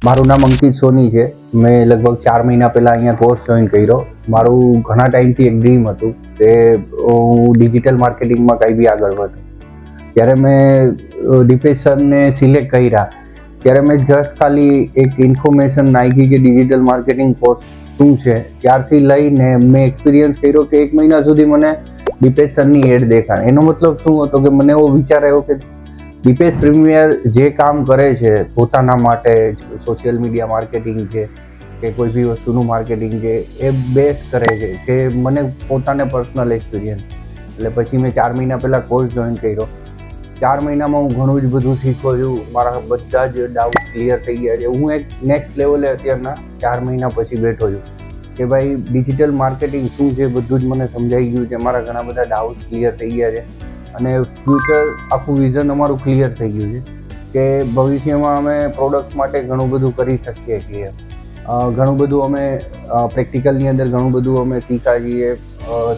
મારું નામ અંકિત સોની છે. મેં લગભગ 4 મહિના પહેલાં અહીંયા કોર્સ જોઈન કર્યો. મારું ઘણા ટાઈમથી એક ડ્રીમ હતું કે હું ડિજિટલ માર્કેટિંગમાં કંઈ બી આગળ વધું. ત્યારે મેં દીપેશ સરને સિલેક્ટ કર્યા ત્યારે મેં જસ્ટ ખાલી એક ઇન્ફોર્મેશન નાખી કે ડિજિટલ માર્કેટિંગ કોર્સ શું છે. ત્યારથી લઈને મેં એક્સપિરિયન્સ કર્યો કે 1 મહિના સુધી મને દીપેશ સરની એડ દેખાય. એનો મતલબ શું હતો કે મને એવો વિચાર આવ્યો કે દીપેશ પ્રીમિયર જે કામ કરે છે પોતાના માટે, સોશિયલ મીડિયા માર્કેટિંગ છે કે કોઈ બી વસ્તુનું માર્કેટિંગ છે, એ બેસ્ટ કરે છે કે મને પોતાને પર્સનલ એક્સપિરિયન્સ. એટલે પછી મેં 4 મહિના પહેલાં કોર્સ જોઈન કર્યો. 4 મહિનામાં હું ઘણું જ બધું શીખ્યો છું. મારા બધા જ ડાઉટ્સ ક્લિયર થઈ ગયા છે. હું એક નેક્સ્ટ લેવલે અત્યારના 4 મહિના પછી બેઠો છું કે ભાઈ ડિજિટલ માર્કેટિંગ શું છે બધું જ મને સમજાઈ ગયું છે. મારા ઘણા બધા ડાઉટ્સ ક્લિયર થઈ ગયા છે અને ફ્યુચર આખું વિઝન અમારું ક્લિયર થઈ ગયું છે કે ભવિષ્યમાં અમે પ્રોડક્ટ માટે ઘણું બધું કરી શકીએ છીએ. ઘણું બધું અમે પ્રેક્ટિકલની અંદર ઘણું બધું અમે શીખ્યા છીએ.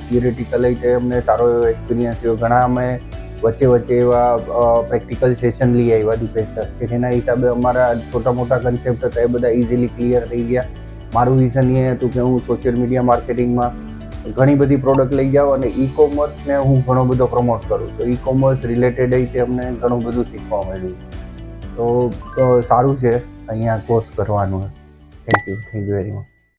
થિયરેટિકલ રીતે અમને સારો એવો એક્સપિરિયન્સ થયો. ઘણા અમે વચ્ચે એવા પ્રેક્ટિકલ સેશન લઈ આવ્યા દીપેશ સર કે જેના હિસાબે અમારા છોટા મોટા કન્સેપ્ટ હતા એ બધા ઇઝીલી ક્લિયર થઈ ગયા. મારું વિઝન એ હતું કે હું સોશિયલ મીડિયા માર્કેટિંગમાં ઘણી બધી પ્રોડક્ટ લઈ જાઉં અને ઈ કોમર્સને હું ઘણો બધો પ્રમોટ કરું. તો ઈ કોમર્સ રિલેટેડ રીતે અમને ઘણું બધું શીખવા મળ્યું. તો સારું છે અહીંયા કોર્સ કરવાનું. Thank you very much.